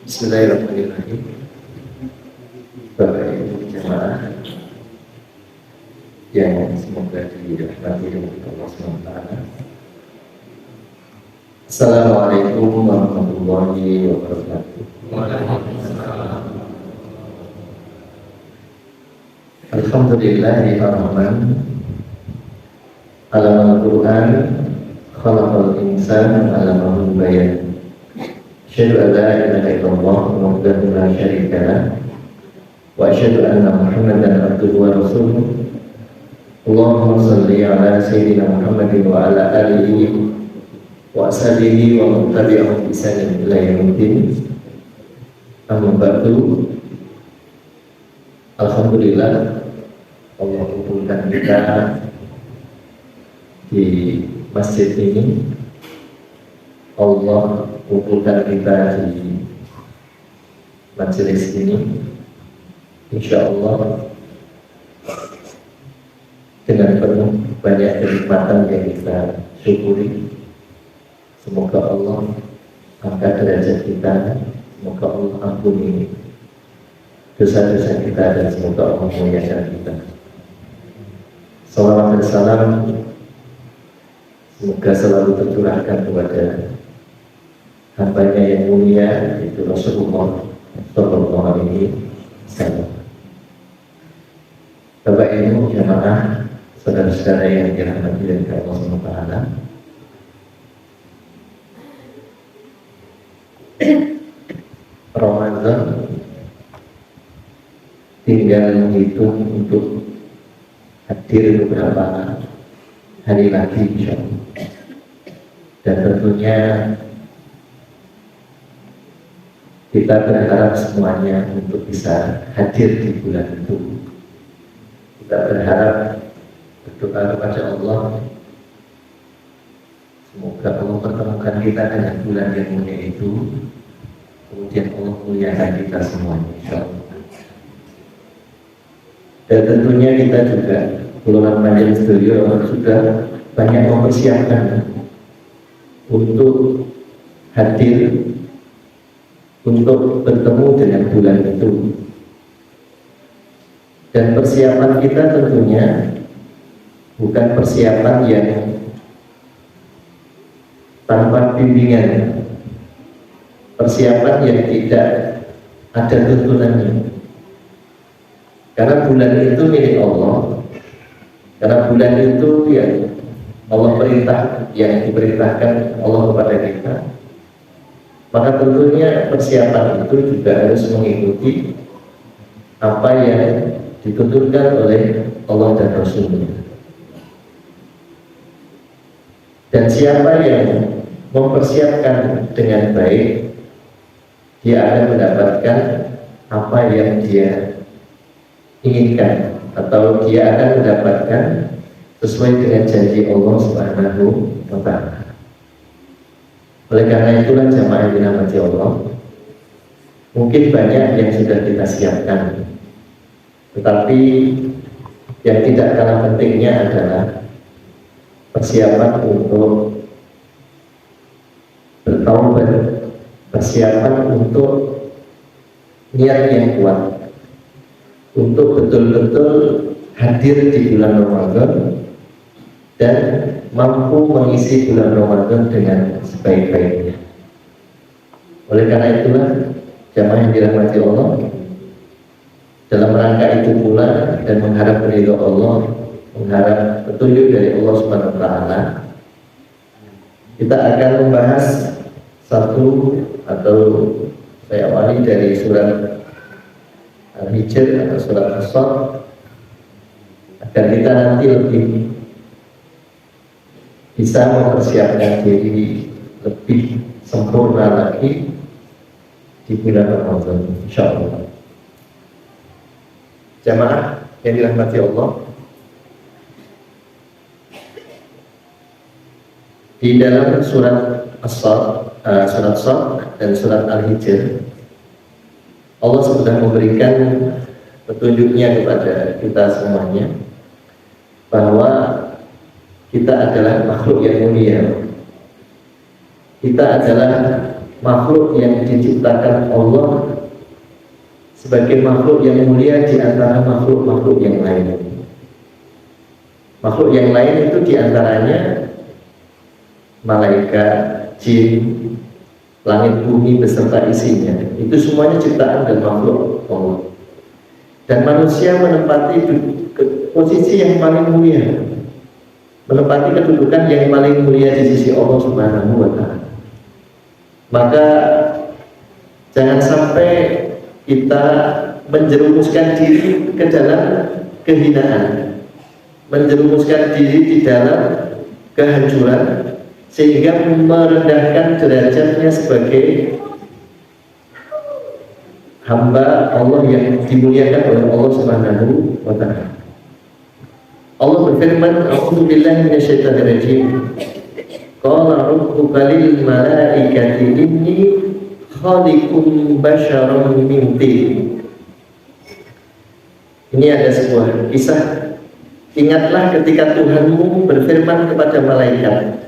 Bismillahirrahmanirrahim. Bapak Ibu jemaah yang semoga dirahmati oleh Allah SWT. Assalamualaikum warahmatullahi wabarakatuh. Alhamdulillahirrahman. Alamal Quran, khalaqal insan, alamal bayan. Asyhadu an la ilaha illallah wahdahu la syarika lah wa asyhadu anna Muhammadan abduhu wa rasuluh. Allahumma shalli ala sayyidina Muhammadin wa ala alihi wa ashabihi wa man tabi'ahum bi ihsan ila yaumil. Amma ba'du. Alhamdulillah Allah kumpulkan kita di masjid ini. Allah kumpulkan kita di majelis ini, insya Allah dengan penuh banyak kenikmatan yang kita syukuri. Semoga Allah angkat derajat kita, semoga Allah ampuni dosa-dosa kita, dan semoga Allah memuliakan kita. Salawat dan salam semoga selalu tercurahkan kepada hambanya yang mulia, yaitu Rasulullah Sallallahu Alaihi Wasallam. Bapak Ibu jemaah, saudara-saudara yang dirahmati oleh Allah SWT, Ramadan tinggal menghitung untuk hadir beberapa hari lagi, insya Allah. Dan tentunya kita berharap semuanya untuk bisa hadir di bulan itu. Kita berharap, berdoa kepada Allah, semoga Allah pertemukan kita dengan bulan yang mulia itu, kemudian Allah muliakan kita semuanya, insya Allah. Dan tentunya kita juga, Puluhan Majelis Beliau sudah banyak mempersiapkan untuk hadir, untuk bertemu dengan bulan itu. Dan persiapan kita tentunya bukan persiapan yang tanpa bimbingan, persiapan yang tidak ada tuntunannya. Karena bulan itu milik Allah, karena bulan itu yang Allah perintah, yang diperintahkan Allah kepada kita, maka tentunya persiapan itu juga harus mengikuti apa yang dituturkan oleh Allah dan Rasulnya. Dan siapa yang mempersiapkan dengan baik, dia akan mendapatkan apa yang dia inginkan, atau dia akan mendapatkan sesuai dengan janji Allah Subhanahu wa Ta'ala. Oleh karena itulah jamaah yang dirahmati Allah, mungkin banyak yang sudah kita siapkan, tetapi yang tidak kalah pentingnya adalah persiapan untuk bertaubat, persiapan untuk niat yang kuat, untuk betul-betul hadir di bulan Ramadan dan mampu mengisi bulan Ramadan dengan sebaik-baiknya. Oleh karena itulah jamaah yang dirahmati Allah, dalam rangka itu pula dan mengharap ridho Allah, mengharap petunjuk dari Allah Subhanahu wa Ta'ala, kita akan membahas satu, atau saya awali dari surat Al-Hijr atau surat As-Saff, agar kita nanti lebih bisa mempersiapkan diri lebih sempurna lagi di bulan Ramadan, insya Allah. Jamaah yang dirahmati Allah, di dalam surat As-Saff, surat Saff dan surat Al-Hijr, Allah sudah memberikan petunjuknya kepada kita semuanya bahwa kita adalah makhluk yang mulia. Kita adalah makhluk yang diciptakan Allah sebagai makhluk yang mulia di antara makhluk-makhluk yang lain. Makhluk yang lain itu diantaranya malaikat, jin, langit bumi beserta isinya. Itu semuanya ciptaan dan makhluk Allah. Dan manusia menempati posisi yang paling mulia, menempati kedudukan yang paling mulia di sisi Allah Subhanahu wa Ta'ala. Maka jangan sampai kita menjerumuskan diri ke dalam kehinaan, menjerumuskan diri di dalam kehancuran, sehingga merendahkan derajatnya sebagai hamba Allah yang dimuliakan oleh Allah Subhanahu wa Ta'ala. Allah berfirman, "A'udzu billahi minasyaitonir rajim. Qala rabbuka lil malaikati inni khaliqum basyaran min tin." Ini ada sebuah kisah. Ingatlah ketika Tuhanmu berfirman kepada malaikat,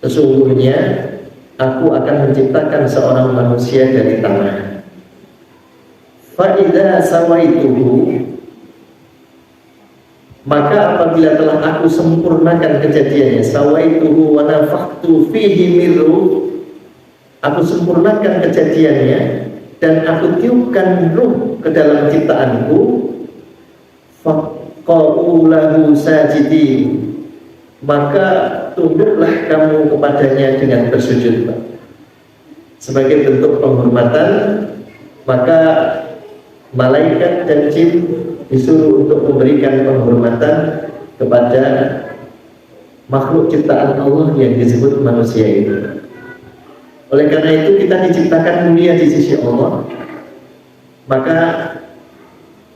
"Sesungguhnya aku akan menciptakan seorang manusia dari tanah. Fa idza sawaituhu, maka apabila telah aku sempurnakan kejadiannya, sawaituhu wa nafakhtu fihi min ruh, aku sempurnakan kejadiannya dan aku tiupkan ruh ke dalam ciptaanku, faqa'u lahu sajidin, maka tunduklah kamu kepadanya dengan bersujud." Sebagai bentuk penghormatan, maka malaikat dan jin disuruh untuk memberikan penghormatan kepada makhluk ciptaan Allah yang disebut manusia itu. Oleh karena itu kita diciptakan mulia di sisi Allah, maka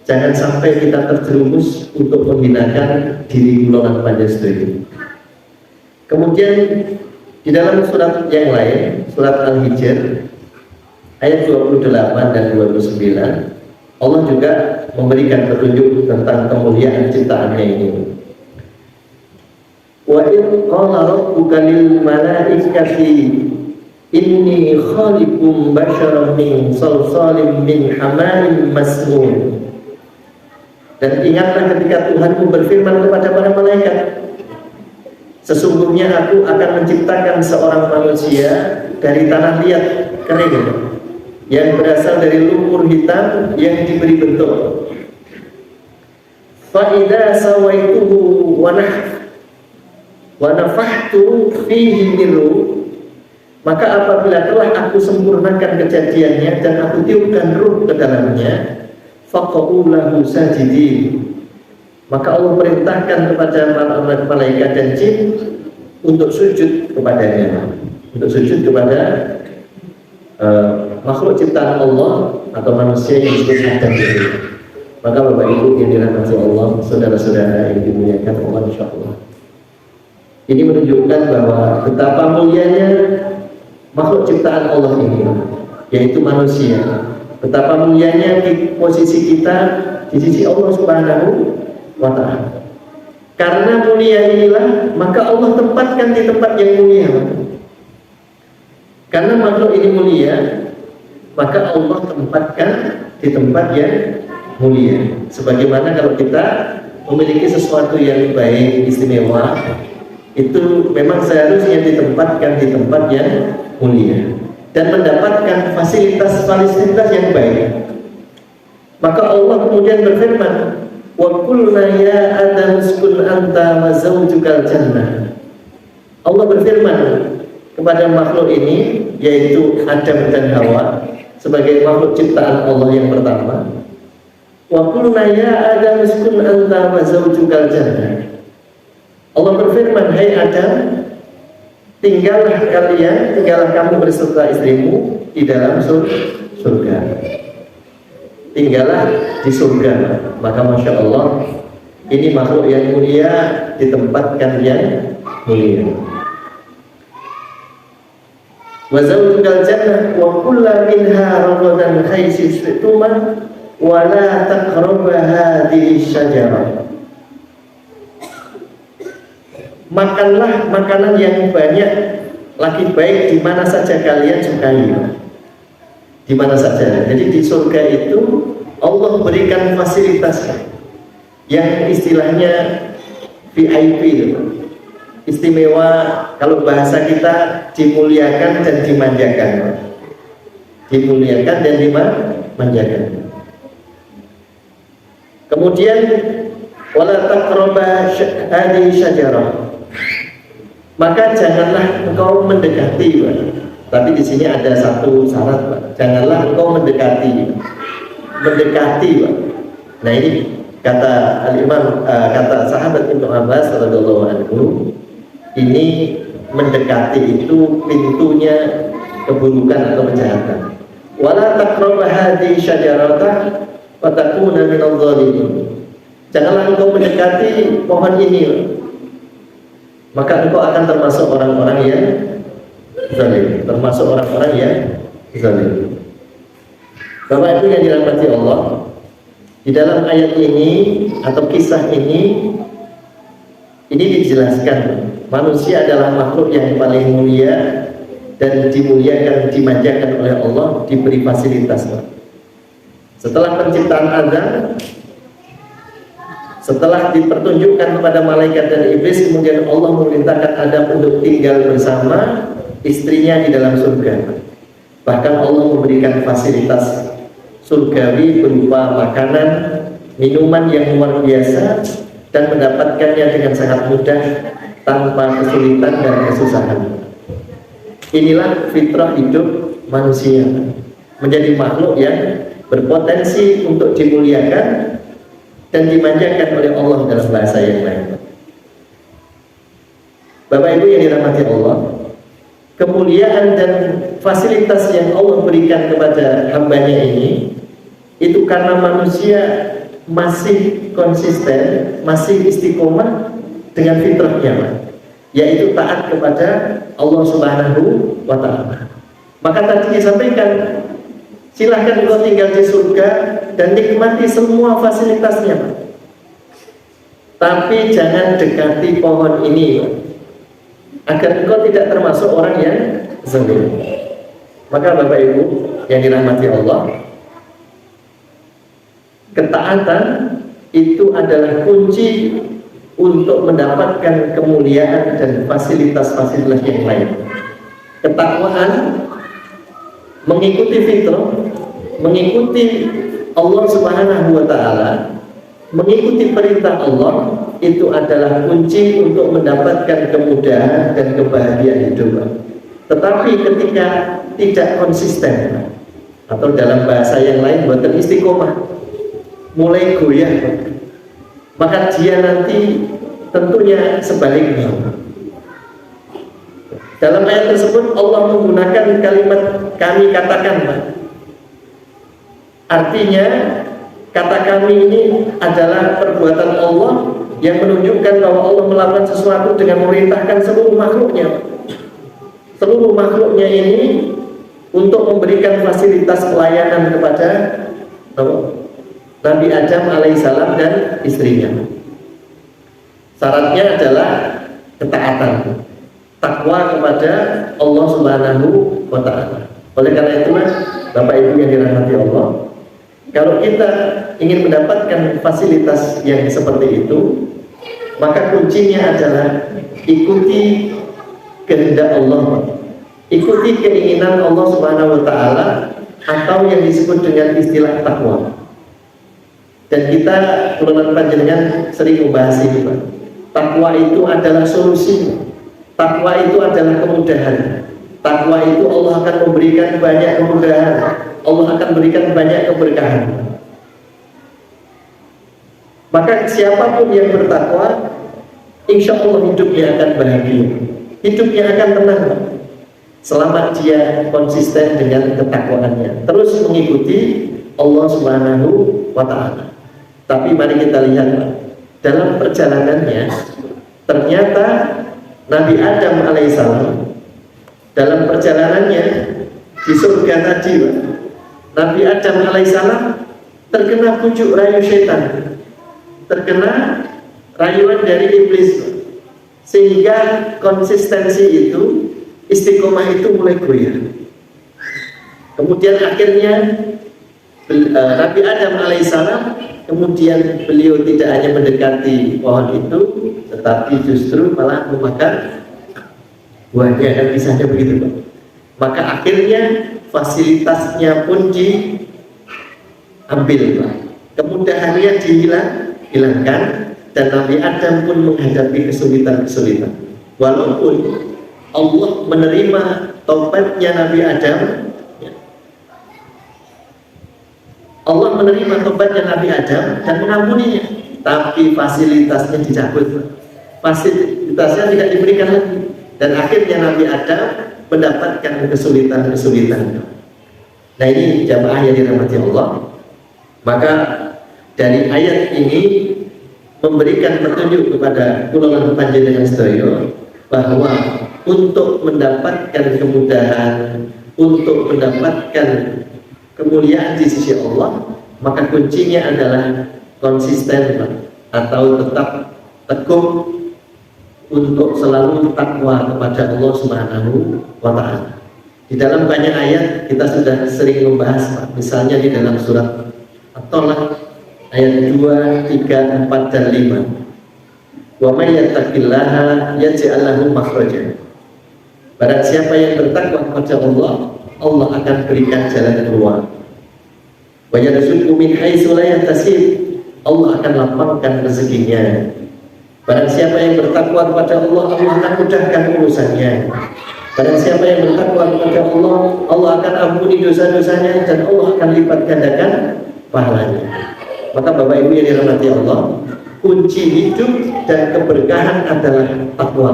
jangan sampai kita terjerumus untuk menghinakan diri golongan Pancasila. Kemudian di dalam surat yang lain, surat Al-Hijr ayat 28 dan 29, Allah juga memberikan petunjuk tentang kemuliaan ciptaannya ini. Wa idh qala rabbuka lil malaikati inni khaliqum basyaran min salsalin min hamaim masnun. Dan ingatlah ketika Tuhanmu berfirman kepada para malaikat, "Sesungguhnya aku akan menciptakan seorang manusia dari tanah liat kering yang berasal dari lumpur hitam yang diberi bentuk. Fa idza sawaituhu wa nafakhtu fihi min ruh, maka apabila telah aku sempurnakan kejadiannya dan aku tiupkan ruh ke dalamnya, faqa'u lahu sajidin, maka Allah perintahkan kepada malaikat dan jin untuk sujud kepadanya, untuk sujud kepada makhluk ciptaan Allah atau manusia yang disebut Adam itu. Maka Bapak Ibu yang dirahmati Allah, saudara-saudara yang dimuliakan Allah, insyaallah, ini menunjukkan bahwa betapa mulianya makhluk ciptaan Allah ini, yaitu manusia. Betapa mulianya di posisi kita di sisi Allah Subhanahu wa Ta'ala. Karena mulia inilah maka Allah tempatkan di tempat yang mulia. Karena makhluk ini mulia, maka Allah tempatkan di tempat yang mulia. Sebagaimana kalau kita memiliki sesuatu yang baik, istimewa, itu memang seharusnya ditempatkan di tempat yang mulia dan mendapatkan fasilitas-fasilitas yang baik. Maka Allah kemudian berfirman, "Wa qulna ya Adam uskun anta wa zawjukal jannah." Allah berfirman kepada makhluk ini, yaitu Adam dan Hawa, sebagai makhluk ciptaan Allah yang pertama. "Wa qulna ya Adam uskun anta wa zawjukal jannah." Allah berfirman, "Hai Adam, tinggallah kamu beserta istrimu di dalam surga. Tinggallah di surga." Maka Masya Allah, ini makhluk yang mulia ditempatkan yang mulia. Wa zawjukal jannah wa kulla minha ragadan khaysi syituma wa la taqrabu hadhihi syajarah. Makanlah makanan yang banyak lagi baik di mana saja kalian sukai, di mana saja. Jadi di surga itu Allah berikan fasilitas yang istilahnya VIP, istimewa. Kalau bahasa kita, dimuliakan dan dimanjakan, dimuliakan dan dimanjakan. Kemudian wala taqraba hadhihi syajarah, maka janganlah engkau mendekati, Pak. Tapi di sini ada satu syarat, Pak. Janganlah engkau mendekati, Pak. Nah ini kata al-Imam, kata sahabat Ibnu Abbas radhiyallahu anhu, ini mendekati itu pintunya keburukan atau kejahatan. Wala taqraba hadhihi syajarata wa takuna minadh dhalimin. Janganlah engkau mendekati pohon ini, maka engkau akan termasuk orang-orang yang zalim, termasuk orang-orang yang zalim. Bapak Ibu yang dirahmati Allah, di dalam ayat ini atau kisah ini dijelaskan manusia adalah makhluk yang paling mulia dan dimuliakan, dimanjakan oleh Allah, diberi fasilitas. Setelah penciptaan Adam, setelah dipertunjukkan kepada malaikat dan iblis, kemudian Allah memerintahkan Adam untuk tinggal bersama istrinya di dalam surga. Bahkan Allah memberikan fasilitas surgawi berupa makanan, minuman yang luar biasa, dan mendapatkannya dengan sangat mudah tanpa kesulitan dan kesusahan. Inilah fitrah hidup manusia, menjadi makhluk yang berpotensi untuk dimuliakan dan dimanjakan oleh Allah dalam bahasa yang lain. Bapak Ibu yang dirahmati Allah, kemuliaan dan fasilitas yang Allah berikan kepada hambanya ini, itu karena manusia masih konsisten, masih istiqomah dengan fitrahnya, yaitu taat kepada Allah Subhanahu wa Ta'ala. Maka tadi disampaikan, silahkan engkau tinggal di surga dan nikmati semua fasilitasnya, tapi jangan dekati pohon ini, agar engkau tidak termasuk orang yang zalim. Maka Bapak Ibu yang dirahmati Allah, ketaatan itu adalah kunci untuk mendapatkan kemuliaan dan fasilitas-fasilitas yang lain. Ketakwaan, mengikuti fitrah, mengikuti Allah Subhanahu wa Ta'ala, mengikuti perintah Allah, itu adalah kunci untuk mendapatkan kemudahan dan kebahagiaan hidup. Tetapi ketika tidak konsisten, atau dalam bahasa yang lain buatan istiqomah, mulai goyah, maka dia nanti tentunya sebaliknya. Dalam ayat tersebut Allah menggunakan kalimat kami katakan, artinya kata kami ini adalah perbuatan Allah yang menunjukkan bahwa Allah melakukan sesuatu dengan memerintahkan seluruh makhluknya. Seluruh makhluknya ini untuk memberikan fasilitas pelayanan kepada Nabi Adam alaihissalam dan istrinya. Syaratnya adalah ketaatan, takwa kepada Allah Subhanahu wa Ta'ala. Oleh karena itulah Bapak Ibu yang dirahmati Allah, kalau kita ingin mendapatkan fasilitas yang seperti itu, maka kuncinya adalah ikuti kehendak Allah, ikuti keinginan Allah Subhanahu wa Ta'ala, atau yang disebut dengan istilah takwa. Dan kita ulama panjenengan sering membahas ini, Pak. Takwa itu adalah solusi. Takwa itu adalah kemudahan. Takwa itu Allah akan memberikan banyak kemudahan. Allah akan berikan banyak keberkahan. Maka siapapun yang bertakwa, insya Allah hidupnya akan bahagia, hidupnya akan tenang, selama dia konsisten dengan ketakwaannya, terus mengikuti Allah Subhanahu wa Ta'ala. Tapi mari kita lihat, dalam perjalanannya ternyata Nabi Adam alaihissalam dalam perjalanannya di surga tadi, Nabi Adam alaihissalam terkena pujuk rayu setan, terkena rayuan dari iblis, sehingga konsistensi istiqomah itu mulai goyah. Kemudian akhirnya Nabi Adam alaihissalam, kemudian beliau tidak hanya mendekati pohon itu, tetapi justru malah memakan buahnya, dan kisahnya begitu Pak. Maka akhirnya fasilitasnya pun diambil Pak. Kemudahannya dihilangkan, dan Nabi Adam pun menghadapi kesulitan-kesulitan. Walaupun Allah menerima taubatnya Nabi Adam, Allah menerima taubatnya Nabi Adam dan mengampuninya, tapi fasilitasnya dicabut, fasilitasnya tidak diberikan lagi, dan akhirnya Nabi Adam mendapatkan kesulitan-kesulitan. Nah, ini jamaah yang dirahmati Allah. Maka dari ayat ini memberikan petunjuk kepada kula lan panjenengan sedaya bahwa untuk mendapatkan kemudahan, untuk mendapatkan kemuliaan di sisi Allah, maka kuncinya adalah konsisten atau tetap teguh untuk selalu takwa kepada Allah Subhanahu wa Ta'ala. Di dalam banyak ayat kita sudah sering membahas Pak. Misalnya di dalam surat At-Tolak ayat 2, 3, 4, dan 5. Wa may yattaqillaha yaj'al lahu makhraja. Barang siapa yang bertakwa kepada Allah, Allah akan berikan jalan keluar. Wa yarzuqhu min haitsu la yahtasib. Allah akan lapangkan rezekinya. Barang siapa yang bertakwa kepada Allah, Allah akan mudahkan urusannya. Barang siapa yang bertakwa kepada Allah, Allah akan ampuni dosa-dosanya, dan Allah akan lipat gandakan pahalanya. Maka Bapak Ibu yang dirahmati Allah, kunci hidup dan keberkahan adalah takwa.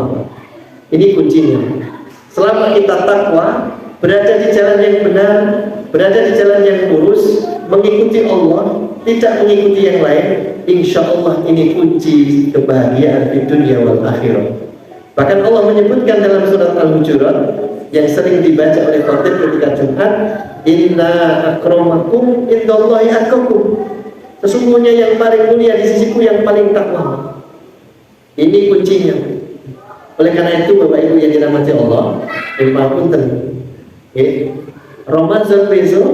Ini kuncinya. Selama kita takwa, berada di jalan yang benar, berada di jalan yang lurus, mengikuti Allah, tidak mengikuti yang lain, insya Allah ini kunci kebahagiaan di dunia wal akhirah. Bahkan Allah menyebutkan dalam surat Al-Hujurat yang sering dibaca oleh khatib ketika Jumat, inna akramakum indallahi atqakum. Sesungguhnya yang paling mulia di sisiku yang paling takwa. Ini kuncinya. Oleh karena itu Bapak Ibu yang dirahmati Allah, punten. Ramadan besok,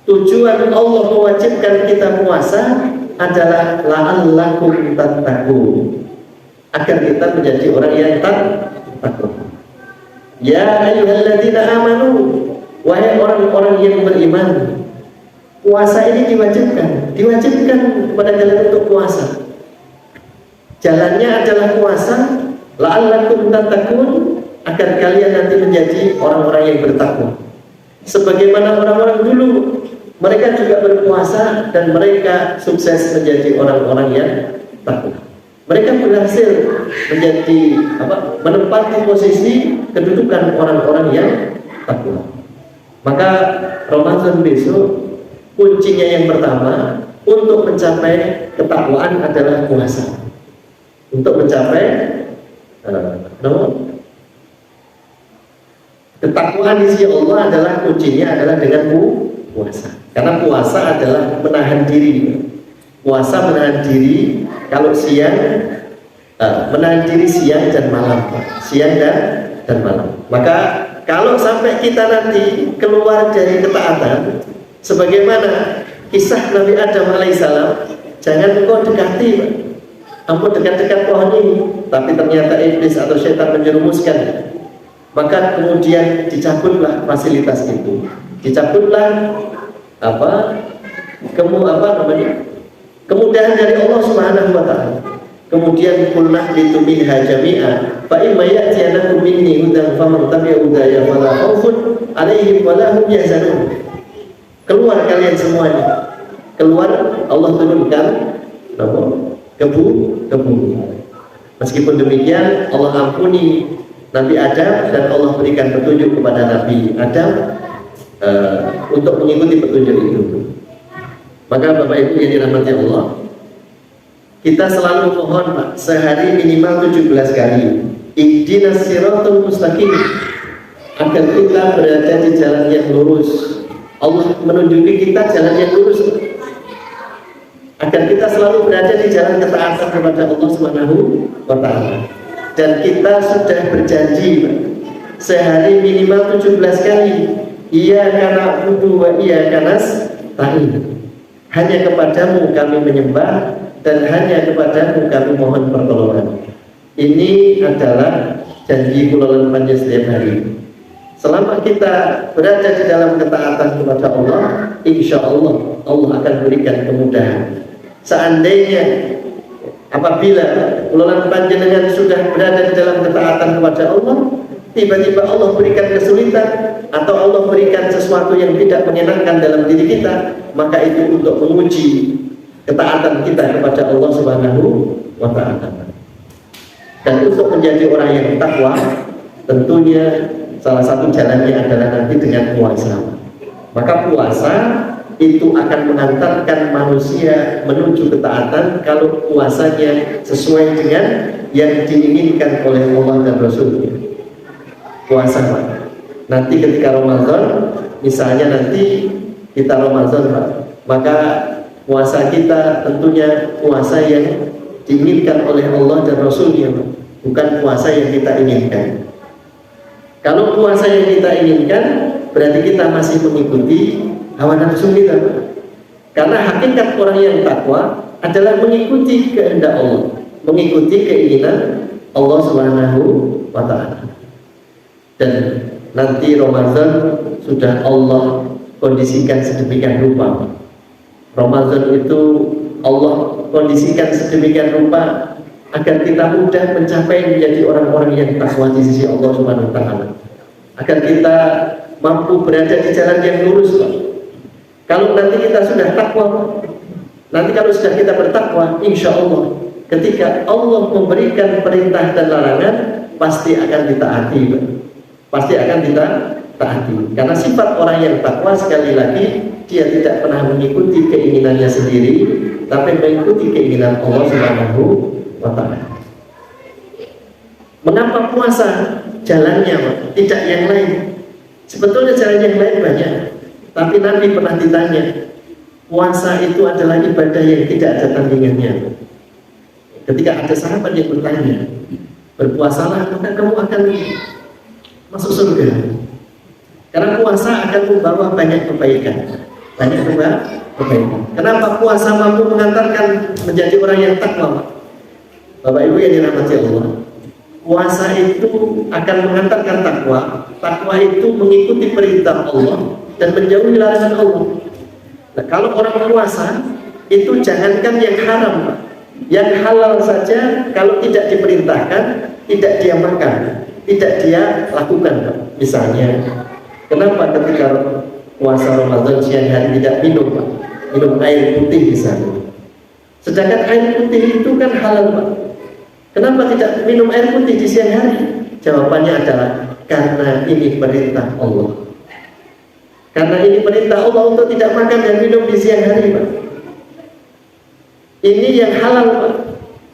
tujuan Allah mewajibkan kita puasa adalah la'allakum tattaqun, agar kita menjadi orang yang takwa. Ya ayyuhalladzina amanu, wahai orang-orang yang beriman, puasa ini diwajibkan kepada kalian untuk puasa. Jalannya adalah puasa, la'allakum tattaqun, agar kalian nanti menjadi orang-orang yang bertakwa. Sebagaimana orang-orang dulu, mereka juga berpuasa dan mereka sukses menjadi orang-orang yang takwa. Mereka berhasil menjadi menempati posisi kedudukan orang-orang yang takwa. Maka Ramadan besok kuncinya yang pertama untuk mencapai ketakwaan adalah puasa. Untuk mencapai ketakwaan di sisi Allah adalah kuncinya adalah dengan puasa. Karena puasa adalah menahan diri. Puasa menahan diri kalau siang, menahan diri siang dan malam, siang dan malam. Maka kalau sampai kita nanti keluar dari ketaatan, sebagaimana kisah Nabi Adam alaihissalam, jangan kau dekati, ampun dekat-dekat pohon ini, tapi ternyata iblis atau setan menjerumuskan. Maka kemudian dicabutlah fasilitas itu, dicabutlah kemudahan dari Allah Subhanahu wa Ta'ala. Kemudian kulnah minha jami'a fa imma ya'tiyanakum minni hudan faman tabi'a hudaya fala khaufun 'alaihim wa la hum yahzanun. Keluar kalian semuanya. Keluar, Allah turunkan kebu. Meskipun demikian Allah ampuni Nabi Adam dan Allah berikan petunjuk kepada Nabi Adam untuk mengikuti petunjuk itu. Maka Bapak Ibu yang dirahmati Allah, kita selalu mohon Pak, sehari minimal 17 kali ihdinas siratal mustaqim, agar kita berada di jalan yang lurus. Allah menunjuki kita jalan yang lurus, agar kita selalu berada di jalan ketaatan kepada Allah Subhanahu wa Ta'ala. Dan kita sudah berjanji, Pak, sehari minimal 17 kali. Iyyaka na'budu wa iyyaka nasta'in. Hanya kepadamu kami menyembah dan hanya kepadamu kami mohon pertolongan. Ini adalah janji kula lan panjenengan setiap hari. Selama kita berada di dalam ketaatan kepada Allah, insya Allah Allah akan berikan kemudahan. Seandainya apabila kula lan panjenengan sudah berada di dalam ketaatan kepada Allah, tiba-tiba Allah berikan kesulitan atau Allah berikan sesuatu yang tidak menyenangkan dalam diri kita, maka itu untuk menguji ketaatan kita kepada Allah Subhanahu wa Ta'ala. Dan untuk menjadi orang yang takwa, tentunya salah satu jalannya adalah nanti dengan puasa. Maka puasa itu akan mengantarkan manusia menuju ketaatan kalau puasanya sesuai dengan yang diinginkan oleh Allah dan Rasulnya. Puasa, Pak. Nanti ketika Ramadan, misalnya nanti kita Ramadan, Pak, maka puasa kita tentunya puasa yang diinginkan oleh Allah dan Rasulnya, bukan puasa yang kita inginkan. Kalau puasa yang kita inginkan, berarti kita masih mengikuti hawa nafsu kita, Pak. Karena hakikat orang yang takwa adalah mengikuti kehendak Allah, mengikuti keinginan Allah Subhanahu wa Ta'ala. Dan nanti Ramadan sudah Allah kondisikan sedemikian rupa. Ramadan itu Allah kondisikan sedemikian rupa agar kita mudah mencapai menjadi orang-orang yang takwa di sisi Allah Subhanahu wa Ta'ala. Agar kita mampu berada di jalan yang lurus, Pak. Kalau nanti kita sudah takwa, nanti kalau sudah kita bertakwa, insya Allah ketika Allah memberikan perintah dan larangan pasti akan ditaati, Pak. Pasti akan kita taati. Karena sifat orang yang takwa, sekali lagi, dia tidak pernah mengikuti keinginannya sendiri, tapi mengikuti keinginan Allah Subhanahu wa Ta'ala. Mengapa puasa? Jalannya, tidak yang lain. Sebetulnya jalan yang lain banyak, tapi Nabi pernah ditanya, puasa itu adalah ibadah yang tidak ada tandingannya. Ketika ada sahabat yang bertanya, berpuasalah maka kamu akan masuk surga. Karena puasa akan membawa banyak kebaikan. Banyak kebaikan. Kenapa puasa mampu mengantarkan menjadi orang yang takwa? Bapak Ibu yang dirahmati Allah, puasa itu akan mengantarkan takwa. Takwa itu mengikuti perintah Allah dan menjauhi larangan Allah. Nah, kalau orang puasa itu jangankan yang haram, Pak. Yang halal saja kalau tidak diperintahkan, tidak dia makan, tidak dia lakukan, Pak. Misalnya, kenapa ketika puasa Ramadan siang hari tidak minum, Pak? Minum air putih misalnya. Sedangkan air putih itu kan halal, Pak. Kenapa tidak minum air putih di siang hari? Jawabannya adalah karena ini perintah Allah. Karena ini perintah Allah untuk tidak makan dan minum di siang hari, Pak. Ini yang halal, Pak.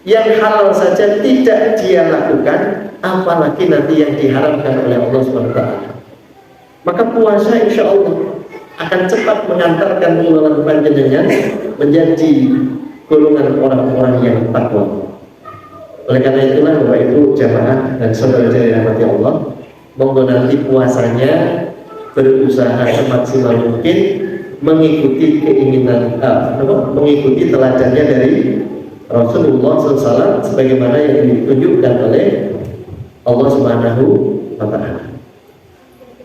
Yang halal saja tidak dia lakukan, apalagi nanti yang diharamkan oleh Allah SWT. Maka puasa insya Allah akan cepat mengantarkan golongan panjenengan menjadi golongan orang-orang yang takwa. Oleh karena itulah Bapak Ibu jamaah dan saudara yang dirahmati Allah, monggo nanti puasanya berusaha semaksimal mungkin mengikuti keinginan, mengikuti teladannya dari Rasulullah SAW sebagaimana yang ditunjukkan oleh Allah Subhanahu wa Ta'ala.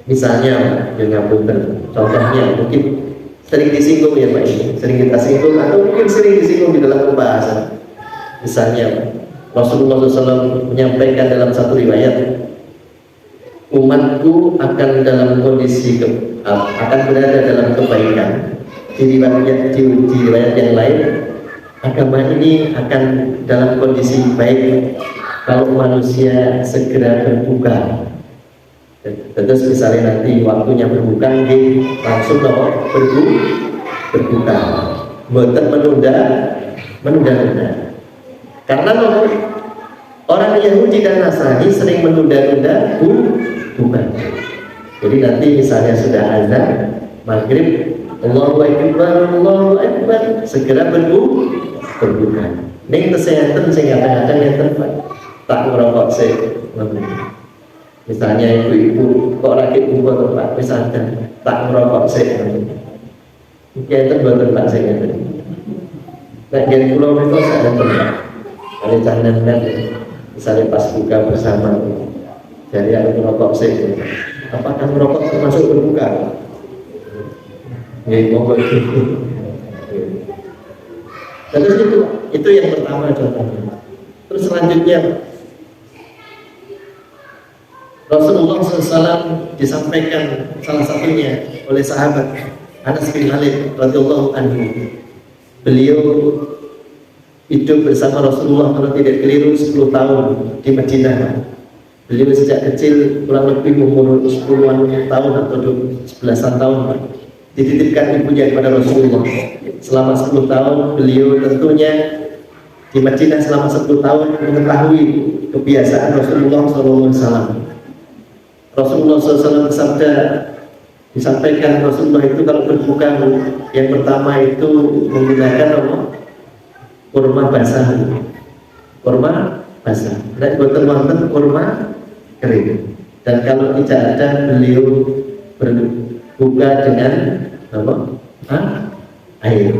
Misalnya, contohnya mungkin sering disinggung ya Pak, ini sering kita singgung atau mungkin sering disinggung di dalam pembahasan. Misalnya, Rasulullah SAW menyampaikan dalam satu riwayat, umatku akan dalam kondisi akan berada dalam kebaikan. Di riwayat yang lain, agama ini akan dalam kondisi baik kalau manusia segera berbuka. Terus misalnya nanti waktunya berbuka, langsung berbuka, bukan menunda. Karena orang Yahudi dan Nasrani sering menunda-nunda bukan. Jadi nanti misalnya sudah azan maghrib, Allahu Akbar, segera berbuka. Ning kesehatan sing kadang-kadang ngeten Pak. Tak ngerokok sih. Misalnya ibu-ibu kok lagi tunggu atau Pak wis ada tak ngerokok sih. Iki enten boten Pak sing ngeten. Nek gen kula menika sak enten. Kali canen-canen misalnya pas buka bersama jadi ada ngerokok sih. Apakah merokok termasuk berbuka? Ya, monggo itu. Terus itu yang pertama contohnya. Terus selanjutnya Rasulullah SAW disampaikan salah satunya oleh sahabat Anas bin Malik radhiyallahu anhu. Beliau hidup bersama Rasulullah kalau tidak keliru 10 tahun di Madinah. Beliau sejak kecil kurang lebih umur 10-an tahun atau 11-an tahun dititipkan ibunya kepada Rasulullah. Selama 10 tahun beliau tentunya di Madinah selama 10 tahun mengetahui kebiasaan Rasulullah SAW. Rasulullah SAW bersabda, disampaikan Rasulullah itu kalau berbuka yang pertama itu menggunakan apa? Kurma basah. Kurma basah. Dan boten-boten kurma kering. Dan kalau tidak ada beliau berbuka dengan apa? Air.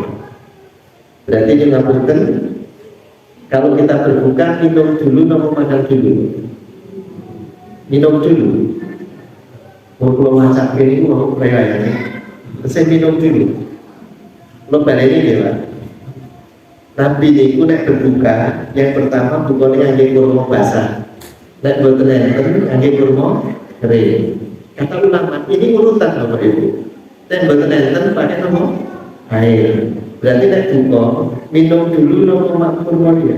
Berarti juga boten. Kalau kita berbuka minum dulu, nopo makan dulu. Minum dulu. Mau masak ini mau rewayatnya. Saya minum dulu. Lo balik ini ya Pak. Nabi itu nek berbuka, yang pertama bukanya ngangge kurma basah. Nek boten enten ngangge kurma kering. Kata ulama, ini urutan Bapak Ibu. Nek boten enten pakai nama air. Berarti nek buka minum dulu nopo mak kurma dia.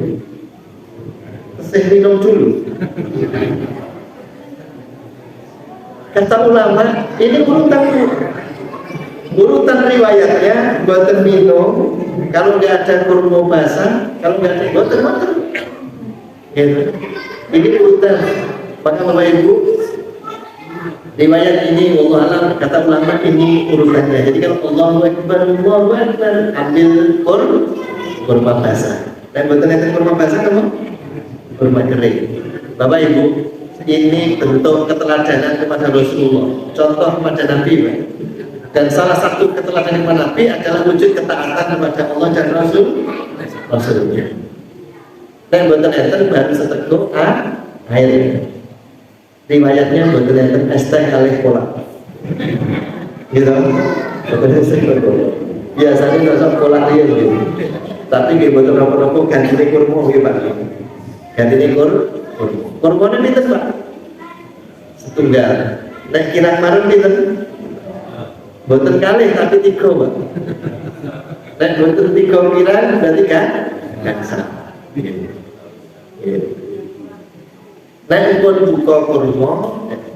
Saya minum dulu. Kata ulama, ini urutan riwayatnya buatan minum. Kalau nggak ada kurma basah, kalau nggak ada buatan gitu. Ini urutan. Maka Bapak Ibu, riwayat ini wallahu alam kata ulama ini urutannya. Jadi kalau Allahu Akbar ambil kurma basah. Dan buatan itu kurma basah apa? Kurma kering. Bapak Ibu, ini bentuk keteladanan kepada Rasulullah, contoh kepada Nabi. Dan salah satu keteladanan kepada Nabi adalah wujud ketaatan kepada Allah dan Rasulnya. Dan buatan enten baru seteguk air. Riwayatnya buatan enten es teh kalih kolak. Gitu. Biasanya rasa kolak dia gitu. Tapi dia buatan apa-apa ganti kurma gitu Pak. Ganti kurma ini Pak. Setunggal. Nek kira kemarin pinten? Boten kalih tapi 3 Pak. Nek boten 3 kira berarti kan? Nek pun buka kurma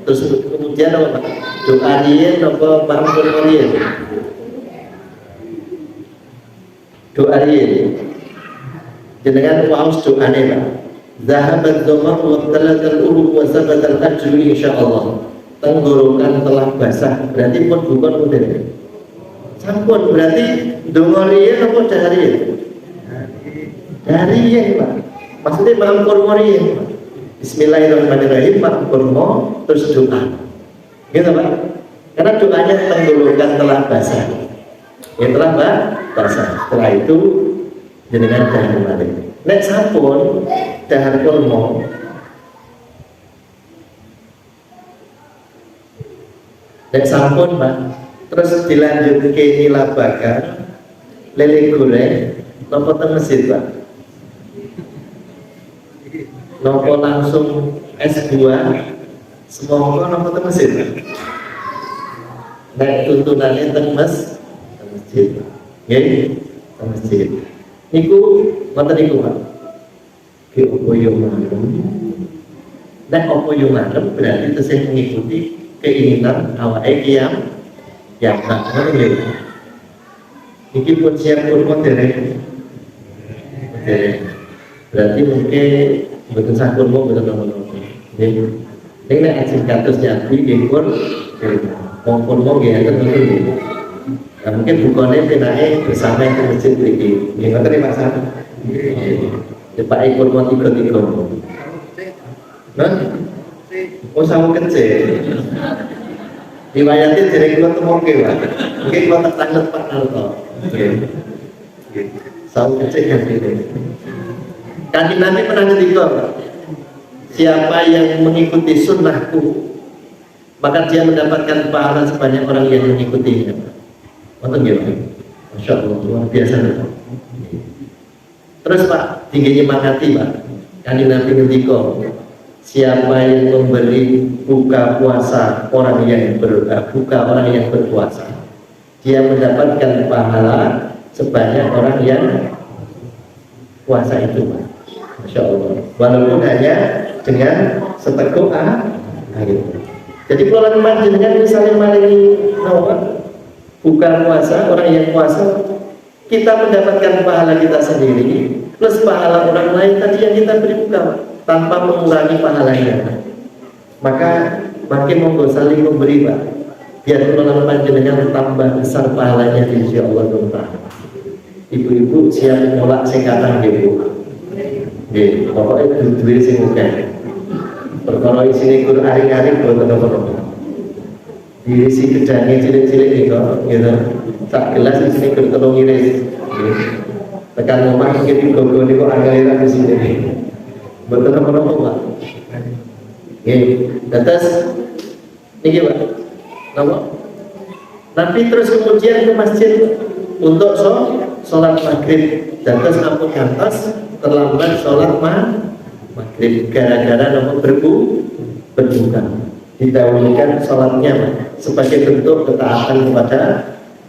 terus kemudian apa Pak? Doa riyen apa Pak kurma riyen? Doa riyen. Jenengan waos doane Pak. Zahabat dhamar wa talatal uruq wa sabatal ajru insyaallah. Tenggorokan telah basah, berarti pun bukan udah. Sampun berarti dongoriye apa dahariye? Dahariye Pak. Maksudnya malam kurmoriye. Bismillahirrahmanirrahim Pak kurma terus doa. Gitu Pak. Karena doanya tenggorokan telah basah. Ya telah basah. Setelah itu jenengan dahar balik. Nek sampun dahar kurma dan sampun Pak terus dilanjut ke nila bakar lele goreng nopo teng masjid Pak nopo langsung es buah semongko nopo teng masjid Pak nek tuntunannya teng masjid nggih teng masjid niku wonten niku Pak ki opo yo marem nek opo yo marem berarti tesih mengikuti keinginan awake kiam yang tak menurut ini pun siap kurma dereng berarti mungkin betul sah kurma betul nomor ini nek asin katus nyatri dikur mau kurma gak betul nah mungkin bukannya penake bersama yang masjid ini yang ngerti Pak Sah Pak kurma 3 nah Oh sawu kecil. Riwayatnya dari kula temoke Pak. Mungkin kula tak tanglet Pak Narto. Nggih. Sawu kecil kan ini. Kanjeng Nabi pernah ngendika, siapa yang mengikuti sunnahku, maka dia mendapatkan pahala sebanyak orang yang mengikutinya. Wonten nggih Pak? Masya Allah, luar biasa Pak. Terus Pak, tingginya mengati Pak. Kanjeng Nabi ngendika, siapa yang memberi buka puasa orang yang berpuasa, dia mendapatkan pahala sebanyak orang yang puasa itu Pak. Masya Allah. Walaupun hanya dengan seteguk air. Jadi kalau panjenengan misalnya maringi buka puasa, orang yang puasa, kita mendapatkan pahala kita sendiri plus pahala orang lain tadi yang kita beri buka tanpa mengurangi pahalanya. Maka makin monggo saling memberi Pak, biar kalau panjenengan tambah besar pahalanya di sisi Allah Taala. Ibu-ibu siap menolak singkatan gitu. Nggih, pokoknya duwe sing akeh. Perkara isine Quran ari-ari boten apa-apa. Diisi gedane cilik-cilik niku, gitu. Sak gelas isine gur telung iris. Tekan omah mungkin gogo niku angel ra isine. Boten apa-apa, Pak. Nggih, terus niki Pak. Napa? Tapi terus kemudian ke masjid untuk sholat maghrib, dan terus ampun kantos terlambat sholat maghrib gara-gara nomor berbuka. Didahulukan sholatnya sebagai bentuk ketaatan kepada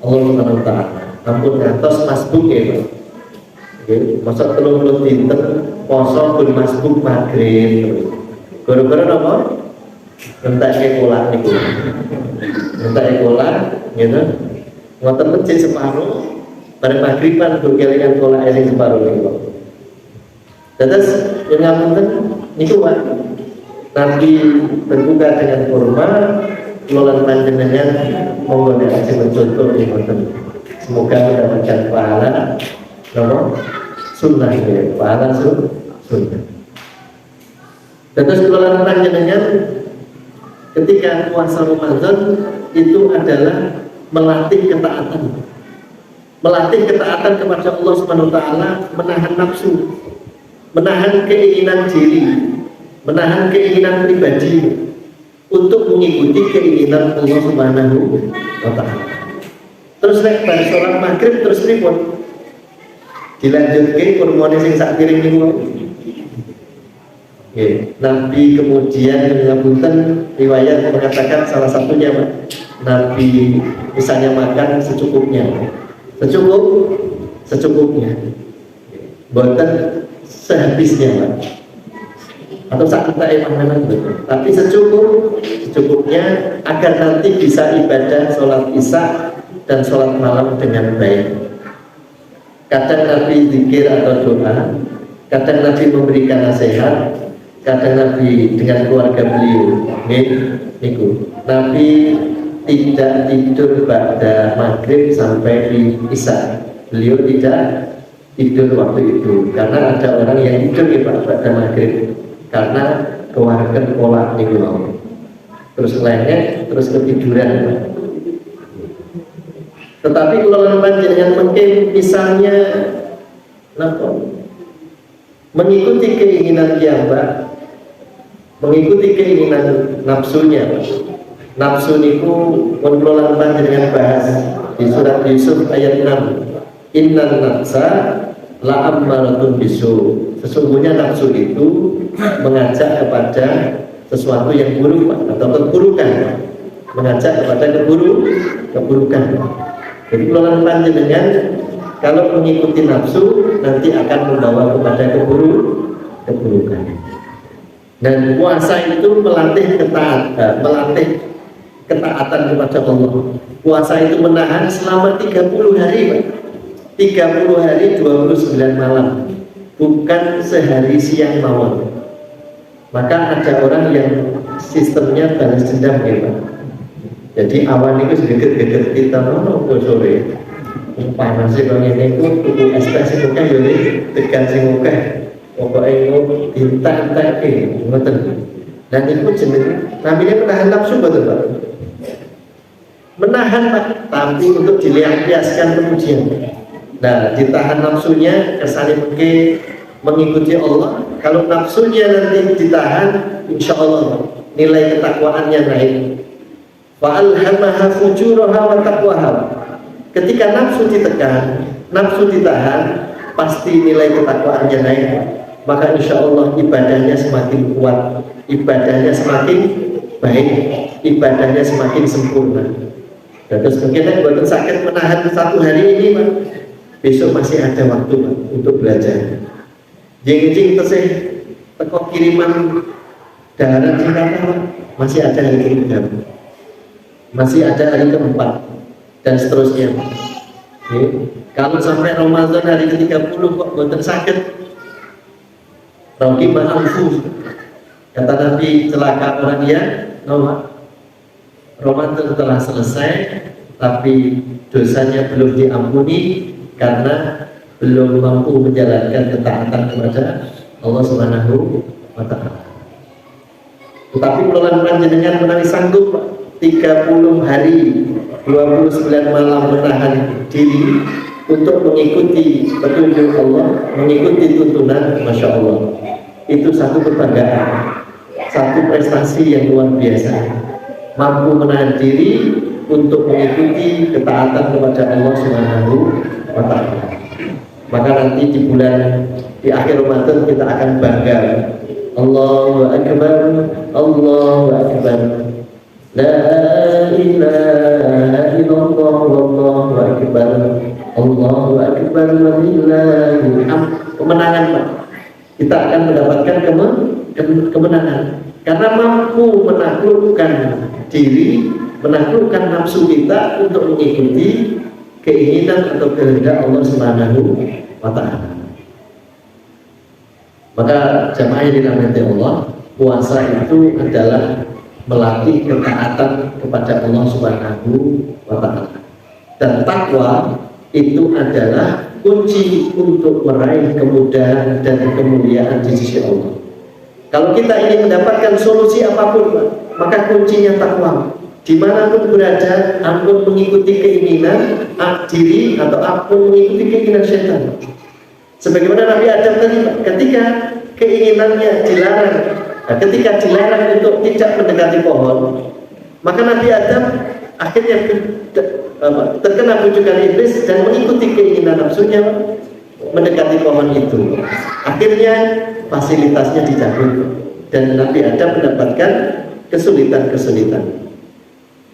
Allah Subhanahu wa Ta'ala. Ampun kantos masbuk ya Pak. Masa 30 dinten poso pun masbuk maghrib. Gara-gara apa? Entek kolak niku. Entek kolak gitu. Ngoten masjid separuh pada maghriban tuh kelingan kolak sing separuh niku. Terus yang ngapunten niku Pak, Nabi berbuka dengan kurma, lolan panjenengan monggo nek sing mencontoh ngoten. Semoga mendapatkan pahala nomor sunnah ya, pahala sunnah. Terus lolan panjenengan ketika puasa Ramadan itu adalah melatih ketaatan. Melatih ketaatan kepada Allah Subhanahu wa Ta'ala, menahan nafsu, menahan keinginan diri, menahan keinginan pribadi untuk mengikuti keinginan Allah Subhanahu wa Ta'ala. Terus nek bar sholat maghrib terus pripun? Dilanjutke kurmane sing sak piring niku. Nabi kemudian mengapunten riwayat mengatakan salah satunya Pak, Nabi misalnya makan secukupnya. Secukupnya. Boten sehabisnya Pak. Atau saat kita panganan betul. Tapi secukupnya agar nanti bisa ibadah sholat isya dan sholat malam dengan baik. Kadang Nabi zikir atau doa, kadang Nabi memberikan nasihat, kadang Nabi dengan keluarga beliau. Niku. Nabi tidak tidur pada maghrib sampai di isya. Beliau tidak tidur waktu itu karena ada orang yang tidur ya Pak pada maghrib karena keluarga kolak niku mau. Terus lengket, terus ketiduran Pak. Tetapi kalau panjenengan mungkin misalnya mengikuti keinginan Pak, mengikuti keinginan nafsunya Pak. Nafsu niku kontrolan panjenengan bahas di surat Yusuf ayat 6. Innan nafsa la'ammaratun bisu. Sesungguhnya nafsu itu mengajak kepada sesuatu yang buruk Pak, atau keburukan. Mengajak kepada keburukan. Jadi kalau panjenengan kalau mengikuti nafsu nanti akan membawa kepada keburukan. Dan puasa itu melatih ketaatan kepada Allah. Puasa itu menahan selama 30 hari Pak. 30 hari 29 malam, bukan sehari siang malam. Maka ada orang yang sistemnya balas dendam ya Pak. Jadi awan itu sedikit-sedikit kita mau sore panas sih bang ini tuku ekspresi muka jadi tekan si muka pokoknya itu tinta-tinta ngoten. Dan itu jeneng namanya menahan nafsu, betul Pak? Menahan Pak, tapi untuk dilihat-liaskan kemudian. Nah, ditahan nafsunya kesannya mengikuti Allah. Kalau nafsunya nanti ditahan, insya Allah nilai ketakwaannya naik. Fa'alhamaha fujuraha wa taqwaha. Ketika nafsu ditekan, nafsu ditahan, pasti nilai ketakwaannya naik. Maka insya Allah ibadahnya semakin kuat, ibadahnya semakin baik, ibadahnya semakin sempurna. Dan terus mungkin buatan sakit menahan satu hari ini Pak, besok masih ada waktu Pak untuk belajar. Jeng-jeng tesih teko kiriman darat Jakarta Pak, masih ada hari ketiga, masih ada hari keempat dan seterusnya. Kalau sampai Ramadan hari ke-30 kok buatan sakit, Rogi ma'afu, kata Nabi, celaka orang dia Ramadan telah selesai tapi dosanya belum diampuni karena belum mampu menjalankan ketaatan kepada Allah Subhanahu wa ta'ala. Tetapi pelan panjenengan menawi sanggup 30 hari 29 malam menahan diri untuk mengikuti petunjuk Allah, mengikuti tuntunan, Masya Allah, itu satu kebanggaan, satu prestasi yang luar biasa. Mampu menahan diri untuk mengikuti ketaatan kepada Allah Subhanahu wa ta'ala. Maka nanti di akhir Ramadan kita akan bangga. Allahu Akbar, Allahu Akbar, la ilaha illallah, wallahu akbar, Allahu Akbar, walillahil hamd. Kemenangan Pak, kita akan mendapatkan kemenangan karena mampu menaklukkan diri, menaklukkan nafsu kita untuk mengikuti keinginan atau kehendak Allah Subhanahu wa ta'ala. Maka jamaah yang dirahmati Allah, puasa itu adalah melatih ketaatan kepada Allah Subhanahu wa ta'ala. Dan takwa itu adalah kunci untuk meraih kemudahan dan kemuliaan di sisi Allah. Kalau kita ingin mendapatkan solusi apapun, maka kuncinya takwa. Dimanapun berada, ampun mengikuti keinginan diri atau ampun mengikuti keinginan setan. Sebagaimana Nabi Adam tadi, ketika keinginannya dilarang, ketika dilarang untuk tidak mendekati pohon, maka Nabi Adam akhirnya terkena bujukan iblis dan mengikuti keinginan nafsunya mendekati pohon itu. Akhirnya fasilitasnya dicabut dan Nabi Adam mendapatkan kesulitan-kesulitan.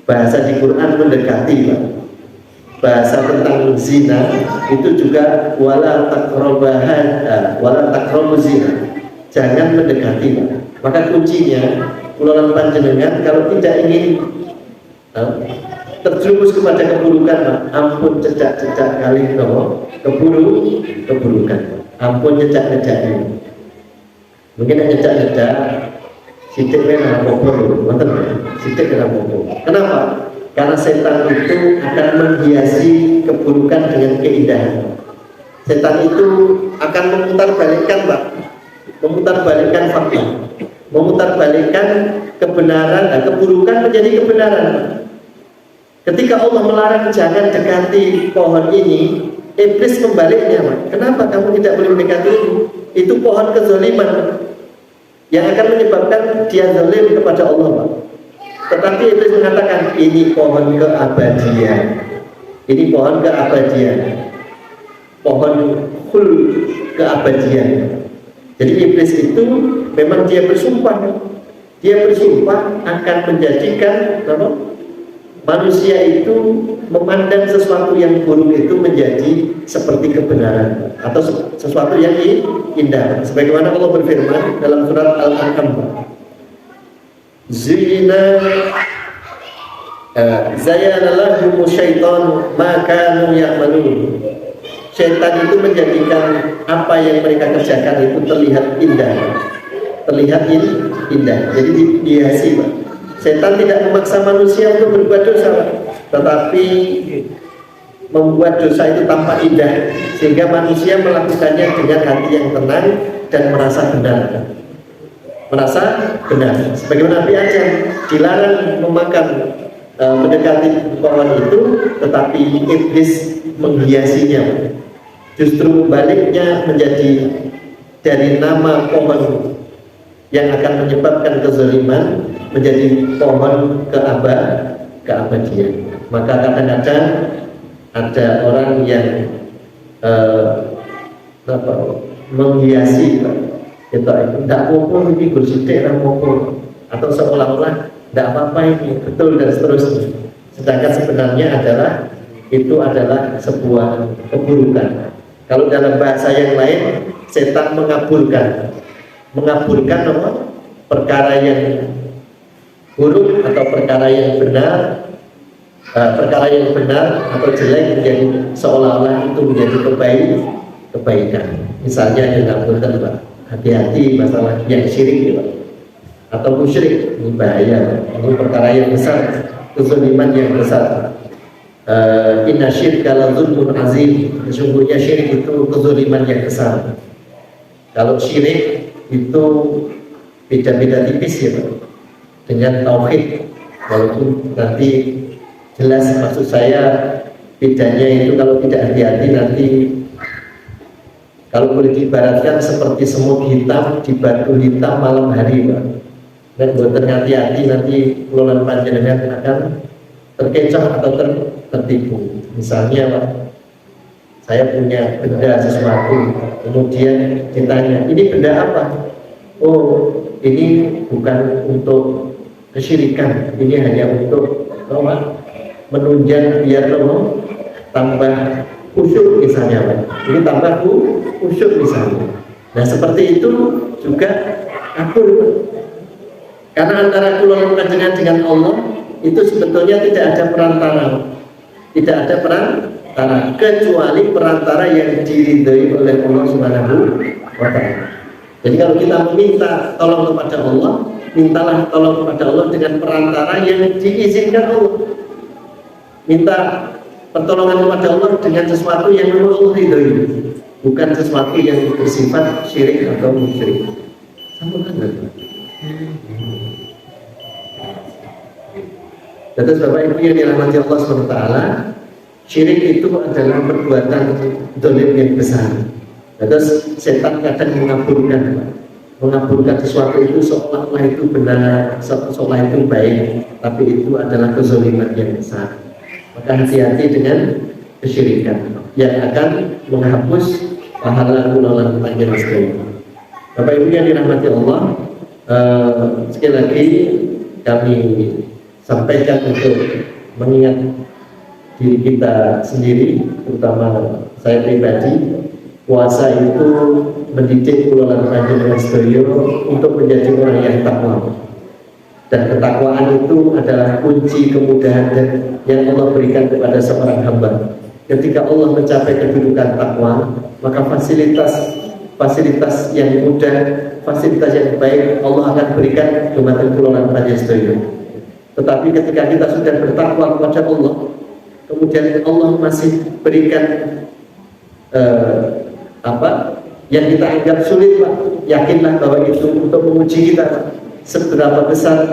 Bahasa di Quran mendekati, Pak. Bahasa tentang zina itu juga wala taqrabu zina. Jangan mendekati, Pak. Maka kuncinya kula panjenengan kalau tidak ingin terjerumus kepada keburukan, Pak, ampun cecak-cecak kali keburukan. Ampun cecak-cecak. Mungkin cecak-cecak sidik kena popor, sidik kena popor. Kenapa? Karena setan itu akan menghiasi keburukan dengan keindahan. Setan itu akan memutarbalikkan, Pak, memutarbalikkan fakta, memutarbalikkan kebenaran, keburukan menjadi kebenaran. Ketika Allah melarang jangan dekati pohon ini, iblis membaliknya, Pak. Kenapa kamu tidak boleh mendekati ini? Itu pohon kezaliman yang akan menyebabkan dia zalim kepada Allah, Pak. Tetapi iblis mengatakan ini pohon keabadian, ini pohon keabadian, pohon khul keabadian. Jadi iblis itu memang dia bersumpah akan menjadikan manusia itu memandang sesuatu yang buruk itu menjadi seperti kebenaran atau sesuatu yang indah. Sebagaimana Allah berfirman dalam surat Al-An'am, zayyana lahum syaitan ma kanu ya'malun. Syaitan itu menjadikan apa yang mereka kerjakan itu terlihat indah. Jadi dihiasi, Pak. Setan tidak memaksa manusia untuk berbuat dosa, tetapi membuat dosa itu tampak indah sehingga manusia melakukannya dengan hati yang tenang dan merasa benar. merasa benar. Sebagaimana Nabi ajar, dilarang memakan mendekati pohon itu, tetapi iblis menghiasinya. Justru baliknya menjadi dari nama pohon yang akan menyebabkan kezaliman menjadi pohon keabadian. Maka kadang-kadang ada orang yang menghiasi kita tidak apa-apa ini bersidik apa-apa, atau seolah-olah tidak apa-apa ini betul dan seterusnya. Sedangkan sebenarnya itu adalah sebuah keburukan. Kalau dalam bahasa yang lain, setan mengabulkan apa? Perkara yang buruk atau perkara yang benar atau jelek menjadi seolah-olah itu menjadi kebaikan. Misalnya dalam Pak, hati-hati masalah yang syirik ya, atau musyrik, ini bahaya, ini perkara yang besar, kezaliman yang besar. Inna syirka la zulmun azim, sesungguhnya syirik itu kezaliman yang besar. Kalau syirik itu beda-beda tipis ya Pak, dengan tauhid, walaupun nanti jelas maksud saya bedanya itu kalau tidak hati-hati nanti, kalau boleh diibaratkan seperti semut hitam di batu hitam malam hari Pak. Dan buat hati-hati nanti kelolaan panjenengan akan terkecoh atau tertipu. Misalnya Pak, saya punya benda sesuatu, kemudian ditanya, ini benda apa? Oh, ini bukan untuk kesyirikan, ini hanya untuk menunjang biar tambah khusyuk misalnya Pak. Ini tambah khusyuk misalnya. Nah seperti itu juga akur, karena antara kula panjenengan dengan Allah itu sebetulnya tidak ada perantara, kecuali perantara yang diridhoi oleh Allah Subhanahu wa Ta'ala. Jadi kalau kita meminta tolong kepada Allah, mintalah tolong kepada Allah dengan perantara yang diizinkan Allah. Minta pertolongan kepada Allah dengan sesuatu yang memang Allah ridhoi, bukan sesuatu yang bersifat syirik atau musyrik. Sama kan? Terus Bapak Ibu yang dirahmati Allah SWT, syirik itu adalah perbuatan dolim yang besar. Terus setan kadang mengaburkan sesuatu itu seolah-olah itu benar, seolah itu baik, tapi itu adalah kezaliman yang besar. Maka hati-hati dengan kesyirikan yang akan menghapus pahala kulalan panjenengan sekalian. Bapak Ibu yang dirahmati Allah, sekali lagi kami sampaikan untuk mengingat diri kita sendiri, terutama saya pribadi. Puasa itu mendidik kulalan panjenengan sekalian untuk menjadi orang yang takwa. Dan ketakwaan itu adalah kunci kemudahan yang Allah berikan kepada seorang hamba. Ketika Allah mencapai kedudukan takwa, maka fasilitas yang mudah, fasilitas yang baik Allah akan berikan kepada kulalan panjenengan sekalian. Tetapi ketika kita sudah bertakwa kepada Allah, kemudian Allah masih berikan yang kita anggap sulit Pak, yakinlah bahwa itu untuk menguji kita seberapa besar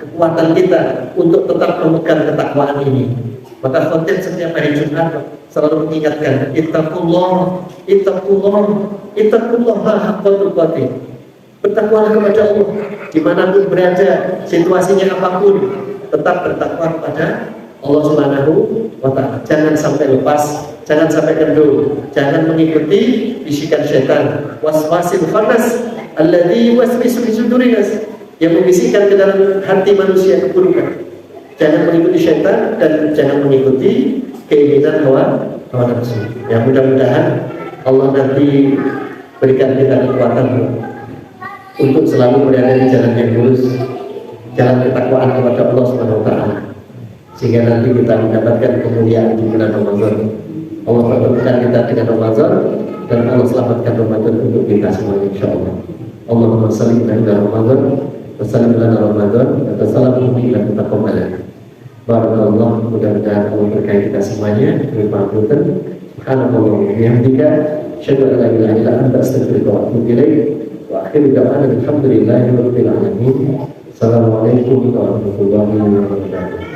kekuatan kita untuk tetap memegang ketakwaan ini. Maka konten setiap hari Jumat selalu mengingatkan, ittaqullah haqqa tuqatih. Bertakwalah kepada Allah dimanapun berada, situasinya apapun, tetap bertakwa kepada Allah Subhanahu wa Ta'ala. Jangan sampai lepas, jangan sampai kendor, jangan mengikuti bisikan syaitan, waswasil khannas alladzi yuwaswisu fi sudurin nas, yang membisikkan ke dalam hati manusia keburukan. Jangan mengikuti syaitan dan jangan mengikuti keinginan hawa nafsu. Ya, mudah-mudahan Allah nanti berikan kita kekuatan untuk selalu berada di jalan yang lurus, jalan ketakwaan kepada Allah Subhanahu wa Ta'ala, sehingga nanti kita mendapatkan kemuliaan di bulan Ramadan. Allah pertemukan kita dengan Ramadan dan Allah selamatkan Ramadan untuk kita semuanya insyaallah. Allahumma shalli ala Ramadan wa sallim ala Ramadan wa salamun ala taqabbal. Barakallahu, mudah-mudahan Allah berkahi kita semuanya. Terima kasih. Subhanallah wa bihamdika, asyhadu an la ilaha illa anta, astaghfiruka wa atubu ilaik. Wa akhiru da'wana alhamdulillahi rabbil alamin. Assalamualaikum warahmatullahi wabarakatuh.